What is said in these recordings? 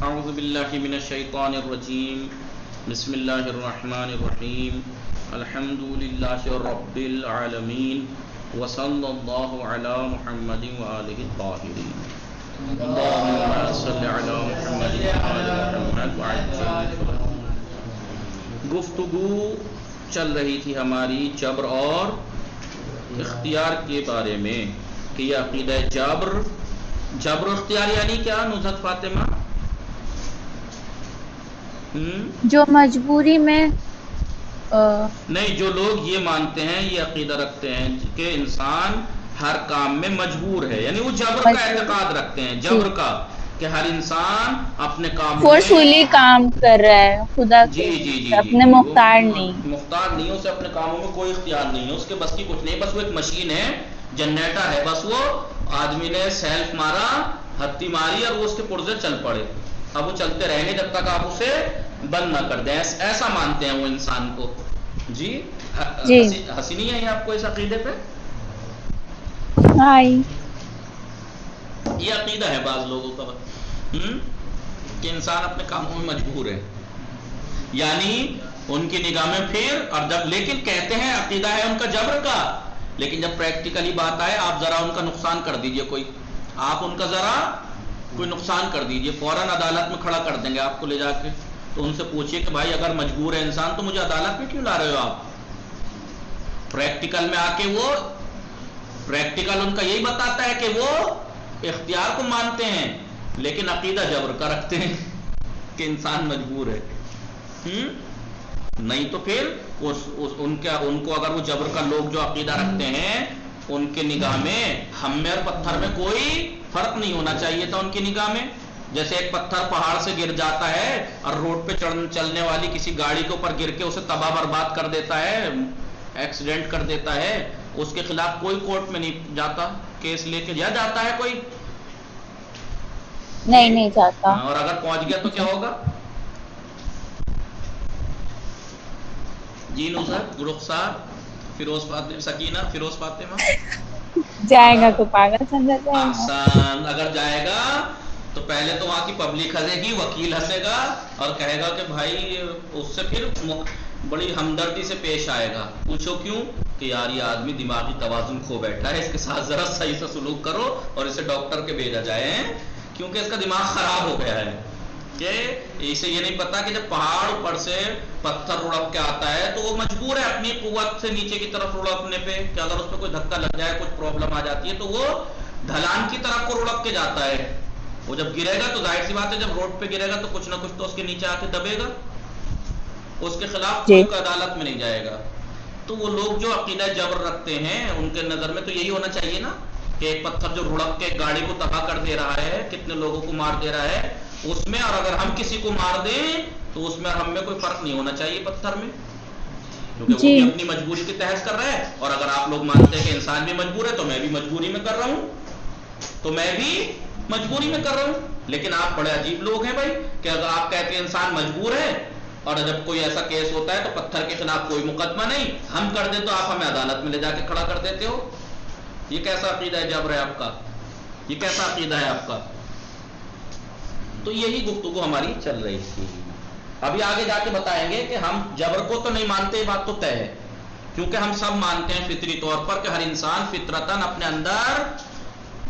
اعوذ باللہ من الشیطان الرجیم بسم اللہ الرحمن الرحیم الحمد للہ رب العالمین وصلی اللہ علی محمد وآلہ الطاہرین اللہم صل علی محمد وآل محمد وعجل. گفتگو چل رہی تھی ہماری جبر اور اختیار کے بارے میں کہ یہ عقیدہ جبر و اختیار یعنی کیا نزہت فاطمہ؟ جو مجبوری میں نہیں، جو لوگ یہ مانتے ہیں، یہ عقیدہ رکھتے ہیں کہ انسان ہر کام میں مجبور ہے، یعنی وہ جبر کا اعتقاد رکھتے ہیں، جبر کا کہ ہر انسان اپنے کام فورسفلی کام کر رہا ہے خدا کے اپنے مختار نہیں، اسے اپنے کاموں میں کوئی اختیار نہیں ہے، اس کے بس کی کچھ نہیں، بس وہ ایک مشین ہے، جنریٹر ہے، بس وہ آدمی نے سیلف مارا، ہتھی ماری اور وہ اس کے پرزے چل پڑے، اب وہ چلتے رہیں گے جب تک آپ اسے بند نہ کر دیں. ایسا مانتے ہیں وہ انسان کو. جی ہنسی نہیں آئی آپ کو اس عقیدے پہ؟ یہ عقیدہ ہے بعض لوگوں کا کہ انسان اپنے کاموں میں مجبور ہے، یعنی ان کی نگاہ میں پھر اور جب، لیکن کہتے ہیں عقیدہ ہے ان کا جبر کا، لیکن جب پریکٹیکلی بات آئے آپ ذرا ان کا نقصان کر دیجئے، آپ ان کا ذرا کوئی نقصان کر دیجئے، فوراً عدالت میں کھڑا کر دیں گے آپ کو لے جا کے. تو ان سے پوچھئے کہ بھائی اگر مجبور ہے انسان تو مجھے عدالت میں کیوں لا رہے ہو آپ؟ پریکٹیکل میں آ کے وہ پریکٹیکل ان کا یہی بتاتا ہے کہ وہ اختیار کو مانتے ہیں لیکن عقیدہ جبر کا رکھتے ہیں کہ انسان مجبور ہے. نہیں تو پھر ان کو اگر وہ جبر کا لوگ جو عقیدہ رکھتے ہیں ان کے نگاہ میں ہم میں اور پتھر میں کوئی فرق نہیں ہونا چاہیے تھا ان کی نگاہ میں. جیسے ایک پتھر پہاڑ سے گر جاتا ہے اور روڈ پہ چلنے والی کسی گاڑی کے اوپر گر کے اسے تباہ برباد کر دیتا ہے، ایکسیڈنٹ کر دیتا ہے، اس کے خلاف کوئی کورٹ میں نہیں جاتا، کیس لے کے جاتا ہے کوئی؟ نہیں جاتا. اور اگر پہنچ گیا تو کیا ہوگا؟ جی نصرت، رخسار، فیروز فاطمہ، سکینہ، فیروز فاطمہ جائے گا تو پاگل سمجھا جائے گا. احسان. اگر جائے گا تو پہلے تو وہاں کی پبلک ہنسے گی، وکیل ہنسے گا اور کہے گا کہ بھائی اس سے پھر بڑی ہمدردی سے پیش آئے گا. پوچھو کیوں؟ کہ یار یہ آدمی دماغی توازن کھو بیٹھا ہے، اس کے ساتھ ذرا صحیح سے سلوک کرو اور اسے ڈاکٹر کے بھیجا جائے، کیونکہ اس کا دماغ خراب ہو گیا ہے. کہ اسے یہ نہیں پتا کہ جب پہاڑ اوپر سے پتھر رڑپ کے آتا ہے تو وہ مجبور ہے اپنی قوت سے نیچے کی طرف رڑپنے پہ، کہ اگر اس پہ کوئی دھکا لگ جائے، کچھ پرابلم آ جاتی ہے تو وہ ڈھلان کی طرف کو رڑپ کے جاتا ہے. وہ جب گرے گا تو ظاہر سی بات ہے جب روڈ پہ گرے گا تو کچھ نہ کچھ تو اس کے نیچے آ کے دبے گا، اس کے خلاف کوئی عدالت میں نہیں جائے گا. تو وہ لوگ جو عقیدہ جبر رکھتے ہیں ان کے نظر میں تو یہی ہونا چاہیے نا کہ ایک پتھر جو رڑپ کے گاڑی کو تباہ کر دے رہا ہے، کتنے لوگوں کو مار دے رہا ہے، اس میں اور اگر ہم کسی کو مار دیں تو اس میں اور ہم میں کوئی فرق نہیں ہونا چاہیے پتھر میں، کیونکہ وہ بھی اپنی مجبوری کی تحس کر رہا ہے. اور اگر آپ لوگ مانتے ہیں کہ انسان بھی مجبور ہے تو میں بھی مجبوری میں کر رہا ہوں، لیکن آپ بڑے عجیب لوگ ہیں بھائی کہ اگر آپ کہتے ہیں انسان مجبور ہے اور جب کوئی ایسا کیس ہوتا ہے تو پتھر کے خلاف کوئی مقدمہ نہیں، ہم کر دیں تو آپ ہمیں عدالت میں لے جا کے کھڑا کر دیتے ہو. یہ کیسا عقیدہ ہے جبر ہے آپ کا؟ یہ کیسا عقیدہ ہے آپ کا؟ تو یہی گفتگو ہماری چل رہی تھی. ابھی آگے جا کے بتائیں گے کہ ہم جبر کو تو نہیں مانتے، بات تو طے ہے، کیونکہ ہم سب مانتے ہیں فطری طور پر کہ ہر انسان فطرتاً اپنے اندر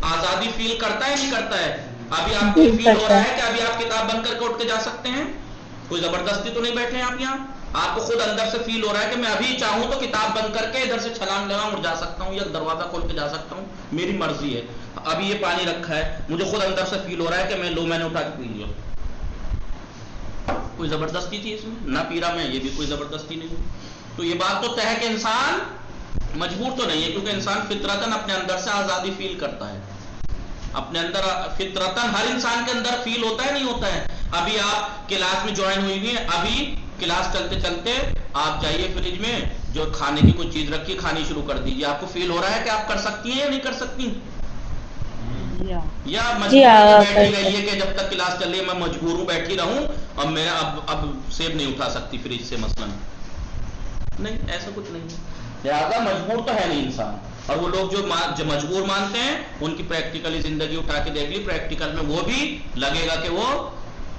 آزادی فیل کرتا ہے، نہیں کرتا ہے؟ ابھی آپ کو فیل ہو رہا ہے کہ ابھی آپ کتاب بند کر کے اٹھ کے جا سکتے ہیں؟ کوئی زبردستی تو نہیں بیٹھے ہیں آپ یہاں؟ آپ کو خود اندر سے فیل ہو رہا ہے کہ میں ابھی چاہوں تو کتاب بند کر کے ادھر سے چھلانگ لگاؤں اور جا سکتا ہوں، یا دروازہ کھول کے جا سکتا ہوں، میری مرضی ہے. ابھی یہ پانی رکھا ہے، مجھے خود اندر سے فیل ہو رہا ہے کہ میں نے اٹھا کے پی لیا. کوئی زبردستی تھی اس میں؟ نہ پی رہا میں، یہ بھی کوئی زبردستی نہیں. تو یہ بات تو طے ہے کہ انسان مجبور تو نہیں ہے، کیونکہ انسان فطرتاً اپنے اندر سے آزادی فیل کرتا ہے. اپنے اندر فطرتاً ہر انسان کے اندر فیل ہوتا ہے، نہیں ہوتا ہے؟ ابھی آپ کلاس میں جوائن ہوئی ہوئی ہیں، ابھی کلاس چلتے چلتے آپ جائیے فریج میں جو کھانے کی کوئی چیز رکھی کھانی شروع کر دیجیے. آپ کو فیل ہو رہا ہے کہ آپ کر سکتی ہیں یا نہیں کر سکتی؟ یا مجبور بیٹھی رہیے کہ جب تک کلاس چل رہی ہے میں مجبور ہوں بیٹھی رہوں اور میں اب سیب نہیں اٹھا سکتی فریج سے مثلا؟ نہیں، ایسا کچھ نہیں. لہٰذا مجبور تو ہے نہیں انسان. اور وہ لوگ جو مجبور مانتے ہیں ان کی پریکٹیکلی زندگی اٹھا کے دیکھ لی، پریکٹیکل میں وہ بھی لگے گا کہ وہ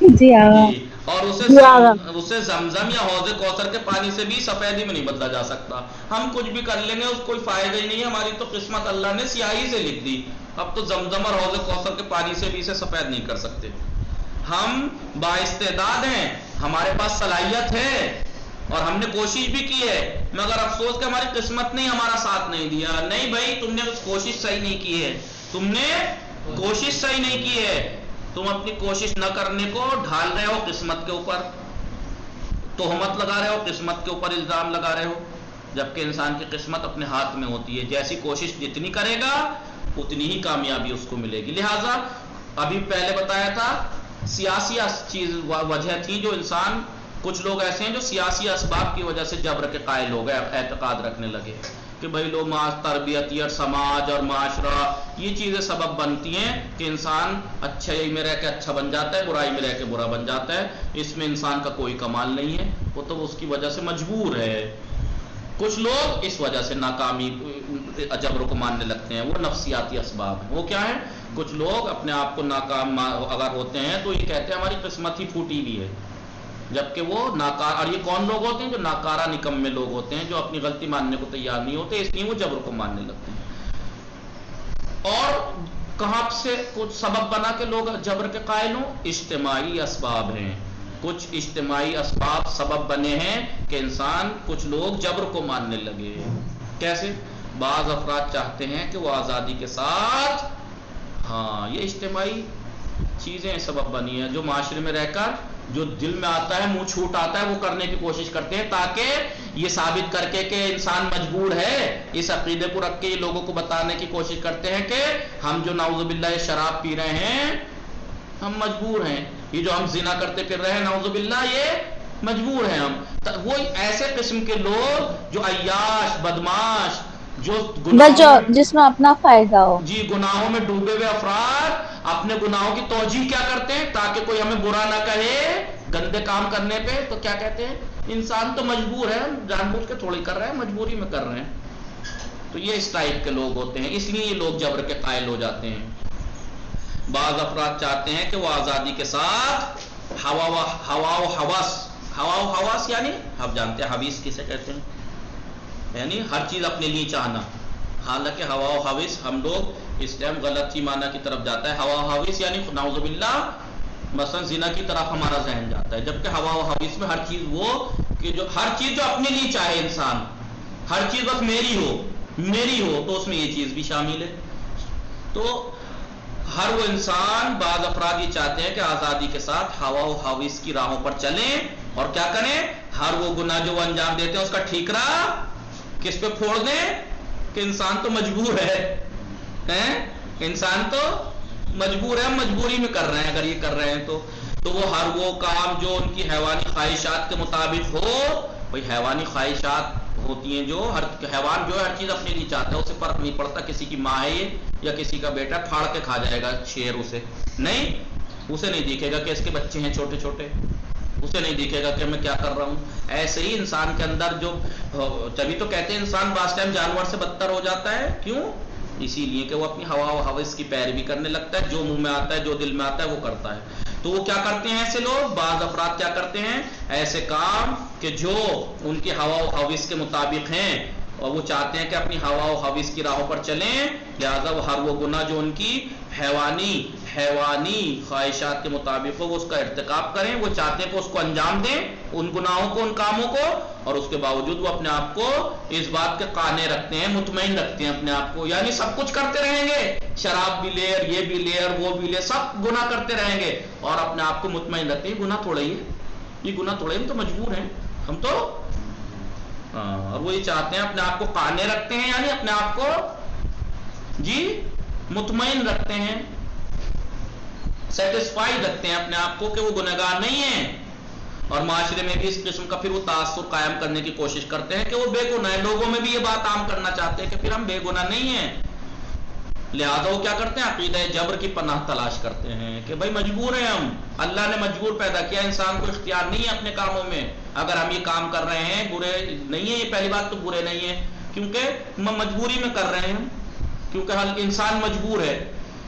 جی آگا جی، اور جی آگا اسے زمزم یا حوض کوثر کے پانی سے بھی سفیدی میں نہیں بدلا جا سکتا. ہم کچھ بھی کر لیں گے اس کوئی فائدہ ہی نہیں ہے، ہماری تو قسمت اللہ نے سیاہی سے لکھ دی. اب تو زمزم اور حوض کوثر کے پانی سے بھی اسے سفید نہیں کر سکتے. ہم بااستعداد ہیں، ہمارے پاس صلاحیت ہے اور ہم نے کوشش بھی کی ہے، مگر افسوس کہ ہماری قسمت نے ہمارا ساتھ نہیں دیا. نہیں بھائی، تم نے کوشش صحیح نہیں کی ہے، تم نے کوشش صحیح نہیں کی ہے. تم اپنی کوشش نہ کرنے کو ڈھال رہے ہو قسمت کے اوپر، تہمت لگا رہے ہو، قسمت کے اوپر الزام لگا رہے ہو، جبکہ انسان کی قسمت اپنے ہاتھ میں ہوتی ہے. جیسی کوشش جتنی کرے گا اتنی ہی کامیابی اس کو ملے گی. لہٰذا ابھی پہلے بتایا تھا سیاسی چیز وجہ تھی جو انسان، کچھ لوگ ایسے ہیں جو سیاسی اسباب کی وجہ سے جبر کے قائل ہو گئے، اعتقاد رکھنے لگے کہ بھائی لوگ تربیت، سماج اور معاشرہ یہ چیزیں سبب بنتی ہیں کہ انسان اچھائی میں رہ کے اچھا بن جاتا ہے، برائی میں رہ کے برا بن جاتا ہے. اس میں انسان کا کوئی کمال نہیں ہے، وہ تو اس کی وجہ سے مجبور ہے. کچھ لوگ اس وجہ سے ناکامی جبر کو ماننے لگتے ہیں، وہ نفسیاتی اسباب ہیں. وہ کیا ہے؟ کچھ لوگ اپنے آپ کو ناکام اگر ہوتے ہیں تو یہ کہتے ہیں ہماری قسمت ہی پھوٹی ہوئی ہے، جبکہ وہ ناکارہ. اور یہ کون لوگ ہوتے ہیں؟ جو ناکارہ نکمے لوگ ہوتے ہیں، جو اپنی غلطی ماننے کو تیار نہیں ہوتے، اس لیے وہ جبر کو ماننے لگتے ہیں. اور کہاں سے کچھ سبب بنا کے لوگ جبر کے قائل ہوں؟ اجتماعی اسباب ہیں. کچھ اجتماعی اسباب سبب بنے ہیں کہ انسان، کچھ لوگ جبر کو ماننے لگے. کیسے؟ بعض افراد چاہتے ہیں کہ وہ آزادی کے ساتھ، ہاں یہ اجتماعی چیزیں سبب بنی ہیں، جو معاشرے میں رہ کر جو دل میں آتا ہے، منہ چھوٹ آتا ہے، وہ کرنے کی کوشش کرتے ہیں تاکہ یہ ثابت کر کے کہ انسان مجبور ہے. اس عقیدے کو رکھ کے یہ لوگوں کو بتانے کی کوشش کرتے ہیں کہ ہم جو نعوذ باللہ یہ شراب پی رہے ہیں ہم مجبور ہیں، یہ جو ہم زنا کرتے پھر رہے ہیں نعوذ باللہ یہ مجبور ہیں ہم. وہ ایسے قسم کے لوگ جو عیاش، بدماش، جو بس جو گناہوں میں، جس میں اپنا فائدہ ہو. جی گناہوں میں ڈوبے ہوئے افراد اپنے گناہوں کی توجیہ کیا کرتے ہیں تاکہ کوئی ہمیں برا نہ کہے گندے کام کرنے پہ. تو کیا کہتے ہیں؟ انسان تو مجبور ہے، جان بوجھ کے تھوڑی کر رہے ہیں، مجبوری میں کر رہے ہیں. تو یہ اس ٹائپ کے لوگ ہوتے ہیں، اس لیے یہ لوگ جبر کے قائل ہو جاتے ہیں. بعض افراد چاہتے ہیں کہ وہ آزادی کے ساتھ ہوا و ہوس، یعنی آپ جانتے ہیں حویس کسے کہتے ہیں، یعنی ہر چیز اپنے لیے چاہنا. حالانکہ ہوا و حوث ہم لوگ اس ٹائم غلط ہی معنی کی طرف جاتا ہے. ہوا و حوث یعنی نعوذ باللہ مثلا زنا کی طرف ہمارا ذہن جاتا ہے، جبکہ ہوا و حوث میں ہر چیز وہ کہ جو ہر چیز جو اپنے لیے چاہے انسان، ہر چیز بس میری ہو تو اس میں یہ چیز بھی شامل ہے. تو ہر وہ انسان، بعض افراد یہ چاہتے ہیں کہ آزادی کے ساتھ ہوا و حوث کی راہوں پر چلیں اور کیا کریں؟ ہر وہ گناہ جو وہ انجام دیتے ہیں اس کا ٹھیکرا کس پہ پھوڑ دیں کہ انسان تو مجبور ہے، انسان تو مجبور ہے، ہم مجبوری میں کر رہے ہیں. اگر یہ کر رہے ہیں تو وہ ہر وہ کام جو ان کی حیوانی خواہشات کے مطابق ہو. بھئی حیوانی خواہشات ہوتی ہیں، جو ہر حیوان جو ہے ہر چیز اپنے لیے چاہتا ہے، اسے فرق نہیں پڑتا کسی کی ماں ہے یا کسی کا بیٹا، پھاڑ کے کھا جائے گا شیر اسے نہیں دیکھے گا کہ اس کے بچے ہیں چھوٹے چھوٹے، اسے نہیں دیکھے گا کہ میں کیا کر رہا ہوں. ایسے ہی انسان کے اندر جو، تبھی تو کہتے ہیں انسان بعض ٹائم جانور سے بدتر ہو جاتا ہے. کیوں؟ اسی لیے کہ وہ اپنی ہوا و حوث کی پیروی کرنے لگتا ہے، جو منہ میں آتا ہے، جو دل میں آتا ہے وہ کرتا ہے. تو وہ کیا کرتے ہیں ایسے لوگ، بعض افراد کیا کرتے ہیں ایسے کام کہ جو ان کی ہوا و حوث کے مطابق ہیں، اور وہ چاہتے ہیں کہ اپنی ہوا و حوث کی راہوں پر چلیں. لہذا وہ ہر وہ گناہ جو ان کی حیوانی خواہشات کے مطابق ہو وہ اس کا ارتکاب کریں. وہ چاہتے ہیں کہ اس کو انجام دیں، ان گناہوں کو، ان کاموں کو، اور اس کے باوجود وہ اپنے آپ کو اس بات کے قانع رکھتے ہیں، مطمئن رکھتے ہیں اپنے آپ کو، یعنی سب کچھ کرتے رہیں گے، شراب بھی لے اور یہ بھی لے اور وہ بھی لے، سب گناہ کرتے رہیں گے اور اپنے آپ کو مطمئن رکھتے ہیں گناہ تھوڑا ہی ہے، یہ گناہ تھوڑا ہی، ہم تو مجبور ہیں، ہم تو اور وہ یہ چاہتے ہیں اپنے آپ کو قانع رکھتے ہیں، یعنی اپنے آپ کو جی مطمئن رکھتے ہیں، سیٹسفائیڈ رکھتے ہیں اپنے آپ کو کہ وہ گنہگار نہیں ہیں. اور معاشرے میں بھی اس قسم کا پھر وہ تاثر قائم کرنے کی کوشش کرتے ہیں کہ وہ بے گناہ ہیں. لوگوں میں بھی یہ بات عام کرنا چاہتے ہیں کہ پھر ہم بے گناہ نہیں ہیں. لہذا وہ کیا کرتے ہیں؟ عقیدہ جبر کی پناہ تلاش کرتے ہیں کہ بھائی مجبور ہیں ہم، اللہ نے مجبور پیدا کیا، انسان کو اختیار نہیں ہے اپنے کاموں میں. اگر ہم یہ کام کر رہے ہیں برے نہیں ہیں، یہ پہلی بات تو برے نہیں ہیں کیونکہ مجبوری میں کر رہے ہیں، کیونکہ انسان مجبور ہے.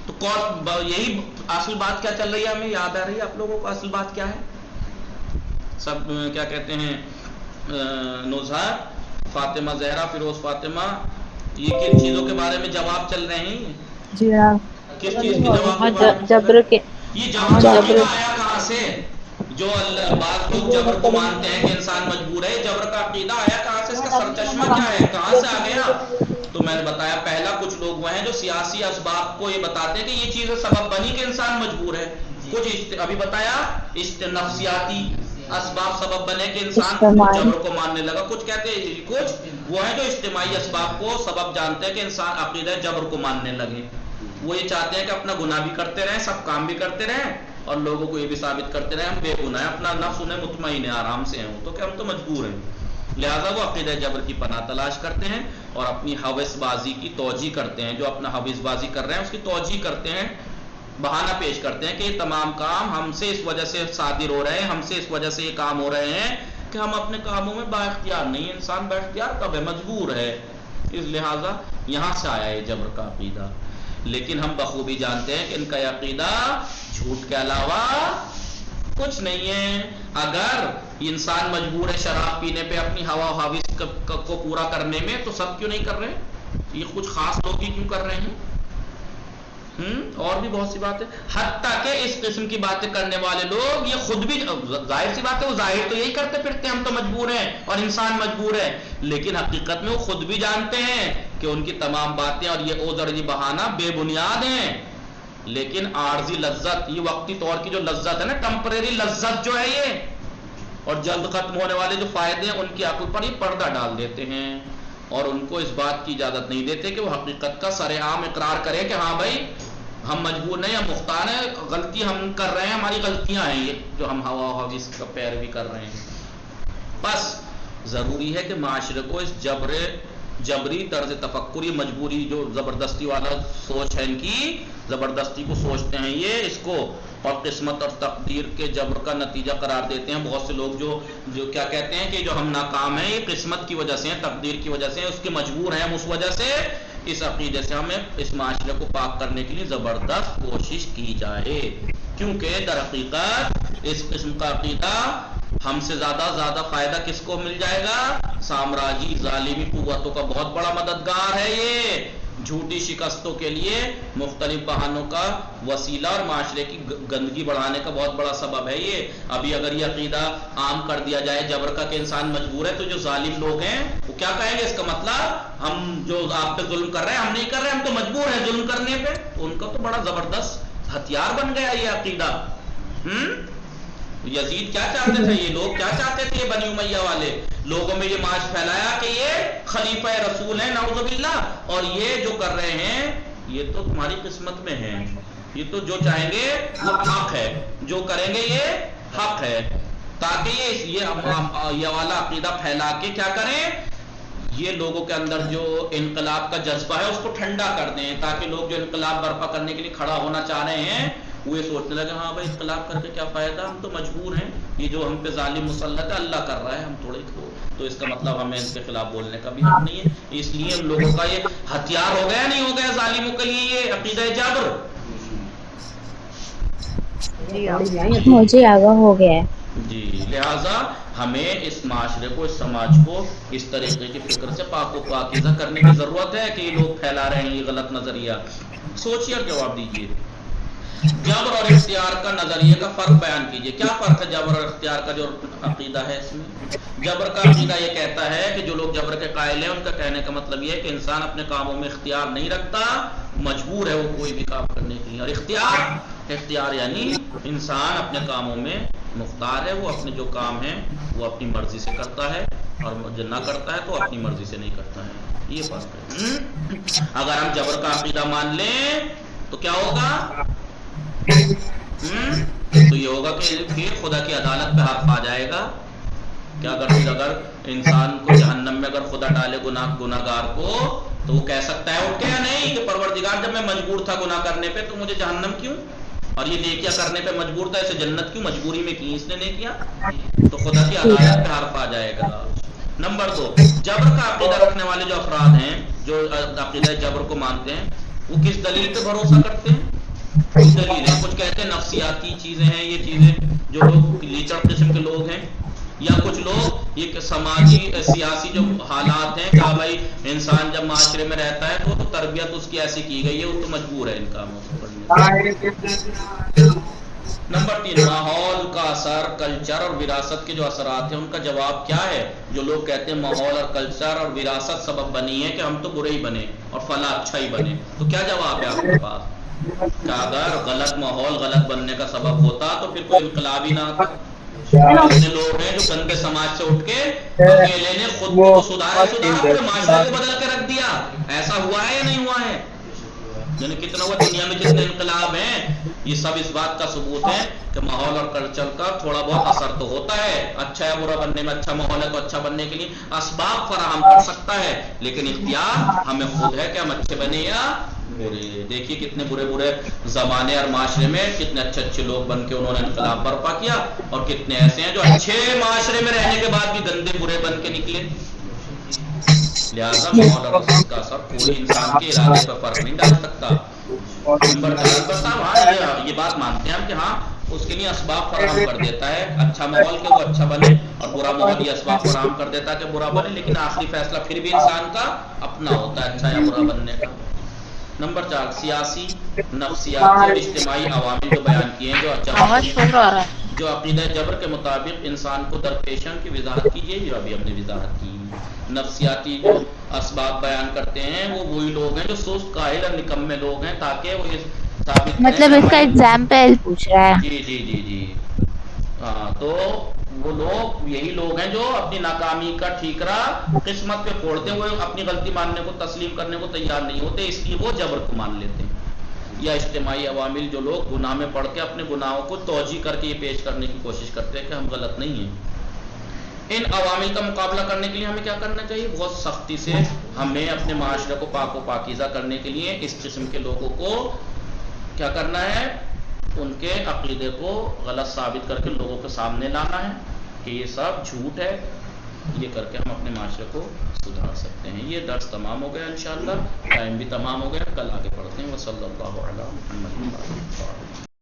تو یہی اصل بات کیا چل رہی ہے، ہمیں یاد آ رہی ہے آپ لوگوں کو اصل بات کیا ہے؟ سب کیا کہتے ہیں، نوزاد، فاطمہ زہرا، فیروز فاطمہ، یہ کن چیزوں کے بارے میں جواب چل رہے ہیں؟ جی ہاں، کس چیز کے جواب کے بارے میں چل رہے جبر کے، ہیں؟ یہ جبر کا عقیدہ آیا کہاں سے؟ جو بعض لوگ جبر کو مانتے ہیں کہ انسان مجبور ہے، جبر کا عقیدہ آیا کہاں سے؟ اس کا سرچشمہ کیا ہے، کہاں سے آ گیا؟ تو میں نے بتایا پہلا کچھ لوگ وہ ہیں جو سیاسی اسباب کو یہ بتاتے ہیں کہ یہ چیز سبب بنی کہ انسان مجبور ہے، کچھ ابھی بتایا نفسیاتی اسباب سبب بنے کہ انسان جبر کو ماننے لگا، کچھ کہتے ہیں کچھ وہ ہیں جو اجتماعی اسباب کو سبب جانتے ہیں کہ انسان عقیدہ جبر کو ماننے لگے، وہ یہ چاہتے ہیں کہ اپنا گناہ بھی کرتے رہیں، سب کام بھی کرتے رہیں، اور لوگوں کو یہ بھی ثابت کرتے رہیں ہم بے گناہ ہیں، اپنا نفس انہیں مطمئن ہے، آرام سے ہیں، تو کہ ہم تو مجبور ہیں، لہٰذا وہ عقیدہ جبر کی پناہ تلاش کرتے ہیں اور اپنی حوث بازی کی توجیہ کرتے ہیں، جو اپنا حوث بازی کر رہے ہیں اس کی توجیہ کرتے ہیں، بہانہ پیش کرتے ہیں کہ یہ تمام کام ہم سے اس وجہ سے صادر ہو رہے ہیں، ہم سے اس وجہ سے یہ کام ہو رہے ہیں کہ ہم اپنے کاموں میں با اختیار نہیں، انسان با اختیار کب ہے، مجبور ہے، اس لہٰذا یہاں سے آیا ہے جبر کا عقیدہ۔ لیکن ہم بخوبی جانتے ہیں کہ ان کا یہ عقیدہ جھوٹ کے علاوہ کچھ نہیں ہے۔ اگر انسان مجبور ہے شراب پینے پہ اپنی ہوا و حوث کو پورا کرنے میں، تو سب کیوں نہیں کر رہے؟ یہ کچھ خاص لوگ ہی کیوں کر رہے ہیں؟ اور بھی بہت سی باتیں، حتیٰ کہ اس قسم کی باتیں کرنے والے لوگ یہ خود بھی، ظاہر سی بات ہے وہ ظاہر تو یہی کرتے پھرتے ہیں ہم تو مجبور ہیں اور انسان مجبور ہے، لیکن حقیقت میں وہ خود بھی جانتے ہیں کہ ان کی تمام باتیں اور یہ عذر یہ بہانہ بے بنیاد ہیں، لیکن عارضی لذت، یہ وقتی طور کی جو لذت ہے نا، ٹمپریری لذت جو ہے یہ، اور جلد ختم ہونے والے جو فائدے ہیں ان کی عقل پر یہ پردہ ڈال دیتے ہیں اور ان کو اس بات کی اجازت نہیں دیتے کہ وہ حقیقت کا سر عام اقرار کرے کہ ہاں بھائی ہم مجبور نہیں، ہم مختار ہیں، غلطی ہم کر رہے ہیں، ہماری غلطیاں ہیں یہ جو ہم ہوا و حوث کا پیروی کر رہے ہیں۔ بس ضروری ہے کہ معاشرے کو اس جبری طرز تفکری، مجبوری جو زبردستی والا سوچ ہے ان کی، زبردستی کو سوچتے ہیں یہ اس کو، اور قسمت اور تقدیر کے جبر کا نتیجہ قرار دیتے ہیں۔ بہت سے لوگ جو کیا کہتے ہیں کہ جو ہم ناکام ہیں یہ قسمت کی وجہ سے ہیں، تقدیر کی وجہ سے ہیں، اس کے مجبور ہیں ہم اس وجہ سے۔ اس عقیدے سے ہمیں اس معاشرے کو پاک کرنے کے لیے زبردست کوشش کی جائے، کیونکہ در حقیقت اس قسم کا عقیدہ ہم سے زیادہ فائدہ کس کو مل جائے گا؟ سامراجی ظالمی قوتوں کا بہت بڑا مددگار ہے یہ، جھوٹی شکستوں کے لیے مختلف بہانوں کا وسیلہ اور معاشرے کی گندگی بڑھانے کا بہت بڑا سبب ہے یہ۔ ابھی اگر یہ عقیدہ عام کر دیا جائے جبر کا کہ انسان مجبور ہے، تو جو ظالم لوگ ہیں وہ کیا کہیں گے؟ اس کا مطلب ہم جو آپ پہ ظلم کر رہے ہیں ہم نہیں کر رہے، ہم تو مجبور ہیں ظلم کرنے پہ۔ تو ان کا تو بڑا زبردست ہتھیار بن گیا یہ عقیدہ۔ یزید کیا چاہتے تھے، یہ لوگ کیا چاہتے تھے، یہ بنی امیہ والے لوگوں میں یہ ماش پھیلایا کہ یہ خلیفہ رسول ہیں نعوذ باللہ، اور یہ جو کر رہے ہیں یہ تو تمہاری قسمت میں ہے، یہ تو جو چاہیں گے وہ حق ہے، جو کریں گے یہ حق ہے، تاکہ یہ والا عقیدہ پھیلا کے کیا کریں، یہ لوگوں کے اندر جو انقلاب کا جذبہ ہے اس کو ٹھنڈا کر دیں، تاکہ لوگ جو انقلاب برپا کرنے کے لیے کھڑا ہونا چاہ رہے ہیں وہ یہ سوچنے لگے ہاں بھائی انقلاب کر کے کیا فائدہ، ہم تو مجبور ہیں، یہ جو ہم پہ ظالم مسلط ہے اللہ کر رہا ہے، ہم تھوڑے تو اس کا مطلب ہمیں ان کے خلاف بولنے کا بھی حق نہیں ہے۔ اس لیے ان لوگوں کا یہ ہتھیار ہو گیا نہیں ہو گیا ظالموں کے لیے یہ عقیدہ جبر۔ مجھے آگاہ ہو گیا ہے جی، لہٰذا ہمیں اس معاشرے کو، اس سماج کو اس طریقے کی فکر سے پاک و پاکیزہ کرنے کی ضرورت ہے کہ یہ لوگ پھیلا رہے ہیں یہ غلط نظریہ۔ سوچیے اور جواب دیجیے۔ جبر اور اختیار کا نظریے کا فرق بیان کیجیے، کیا فرق ہے جبر اور اختیار کا جو عقیدہ ہے اس میں؟ جبر کا عقیدہ یہ کہتا ہے کہ جو لوگ جبر کے قائل ہیں ان کا کہنے کا مطلب یہ ہے کہ انسان اپنے کاموں میں اختیار نہیں رکھتا، مجبور ہے وہ کوئی بھی کام کرنے کے لیے، اور اختیار یعنی انسان اپنے کاموں میں مختار ہے، وہ اپنے جو کام ہیں وہ اپنی مرضی سے کرتا ہے، اور جو نہ کرتا ہے تو اپنی مرضی سے نہیں کرتا ہے، یہ فرق ہے۔ اگر ہم جبر کا عقیدہ مان لیں تو کیا ہوگا؟ تو یہ ہوگا کہ پھر خدا کی عدالت پہ حرف آ جائے گا کہ اگر انسان کو جہنم میں اگر خدا ڈالے گناہگار کو تو وہ کہہ سکتا ہے اٹھ کے یا نہیں کہ پروردگار جب میں مجبور تھا گناہ کرنے پہ تو مجھے جہنم کیوں، اور یہ نیکیاں کرنے پہ مجبور تھا اسے جنت کیوں، مجبوری میں کی اس نے نیکیاں، تو خدا کی عدالت پہ حرف آ جائے گا۔ نمبر 2، جبر کا عقیدہ رکھنے والے جو افراد ہیں جو عقیدہ جبر کو مانتے ہیں وہ کس دلیل پہ بھروسہ کرتے ہیں؟ کچھ دلیلیں، کچھ کہتے ہیں نفسیاتی چیزیں ہیں، یہ چیزیں جو لوگ لیچر قسم کے لوگ ہیں، یا کچھ لوگ یہ سماجی سیاسی جو حالات ہیں، کہا بھائی انسان جب معاشرے میں رہتا ہے تو تربیت اس کی ایسی کی گئی ہے، وہ تو مجبور ہے ان کاموں کو کرنے۔ نمبر 3، ماحول کا اثر، کلچر اور وراثت کے جو اثرات ہیں ان کا جواب کیا ہے؟ جو لوگ کہتے ہیں ماحول اور کلچر اور وراثت سبب بنی ہے کہ ہم تو برے ہی بنے اور فلاں اچھا ہی بنے، تو کیا جواب ہے آپ کے پاس؟ کہ اگر غلط ماحول غلط بننے کا سبب ہوتا تو پھر کوئی انقلاب ہی نہ آتا۔ کتنے لوگ ہیں جو گندے سماج سے اٹھ کے اکیلے نے خود کو تو سدھارا پورے معاشرے کو بدل کے رکھ دیا، ایسا ہوا ہے یا نہیں ہوا ہے؟ یعنی کتنا ہوا دنیا میں جتنے انقلاب ہیں، یہ سب اس بات کا ثبوت ہے کہ ماحول اور کلچر کا تھوڑا بہت اثر تو ہوتا ہے، اچھا یا برا بننے میں۔ اچھا ماحول ہے تو اچھا بننے کے لیے اسباب فراہم کر سکتا ہے، لیکن اختیار ہمیں خود ہے کہ ہم اچھے بنے یا برے۔ دیکھیے کتنے برے برے زمانے اور معاشرے میں کتنے اچھے اچھے لوگ بن کے انہوں نے انقلاب برپا کیا، اور کتنے ایسے ہیں جو اچھے معاشرے میں رہنے کے بعد بھی گندے برے بن کے نکلے۔ لہذا ماحول اور اس کا اثر کوئی انسان کے ارادے پر فرق نہیں ڈال سکتا۔ نمبر 4، صاحب ہاں یہ بات مانتے ہیں ہم کہ ہاں اس کے لیے اسباب فراہم کر دیتا ہے، اچھا ماحول کہ وہ اچھا بنے، اور برا ماحول یہ اسباب فراہم کر دیتا ہے کہ برا بنے، لیکن آخری فیصلہ پھر بھی انسان کا اپنا ہوتا ہے اچھا یا برا بننے کا۔ نمبر 4، سیاسی، نفسیاتی اور اجتماعی عوامل جو بیان کیے ہیں، جو عقیدہ جبر کے مطابق انسان کو درپیشن کی وضاحت کی، یہ بھی ابھی ہم نے وضاحت کی۔ نفسیاتی جو اسباب بیان کرتے ہیں وہ وہی لوگ ہیں جو سست، کاہل اور نکمے لوگ ہیں، تاکہ وہ یہ ثابت کریں مطلب اس کا ایگزامپل پوچھ رہا ہے۔ جی ہاں، تو وہ لوگ یہی لوگ ہیں جو اپنی ناکامی کا ٹھیکرا قسمت پہ پھوڑتے ہیں، وہ اپنی غلطی ماننے کو، تسلیم کرنے کو تیار نہیں ہوتے، اس لیے وہ جبر کو مان لیتے ہیں۔ یا اجتماعی عوامل، جو لوگ گناہ میں پڑھ کے اپنے گناہوں کو توجیہ کر کے یہ پیش کرنے کی کوشش کرتے ہیں کہ ہم غلط نہیں ہیں۔ ان عوامل کا مقابلہ کرنے کے لیے ہمیں کیا کرنا چاہیے؟ بہت سختی سے ہمیں اپنے معاشرے کو پاک و پاکیزہ کرنے کے لیے اس قسم کے لوگوں کو کیا کرنا ہے؟ ان کے عقیدے کو غلط ثابت کر کے لوگوں کے سامنے لانا ہے کہ یہ سب جھوٹ ہے، یہ کر کے ہم اپنے معاشرے کو سدھار سکتے ہیں۔ یہ درس تمام ہو گیا، انشاءاللہ ٹائم بھی تمام ہو گیا، کل آگے پڑھتے ہیں۔ وصلی اللہ علی محمد۔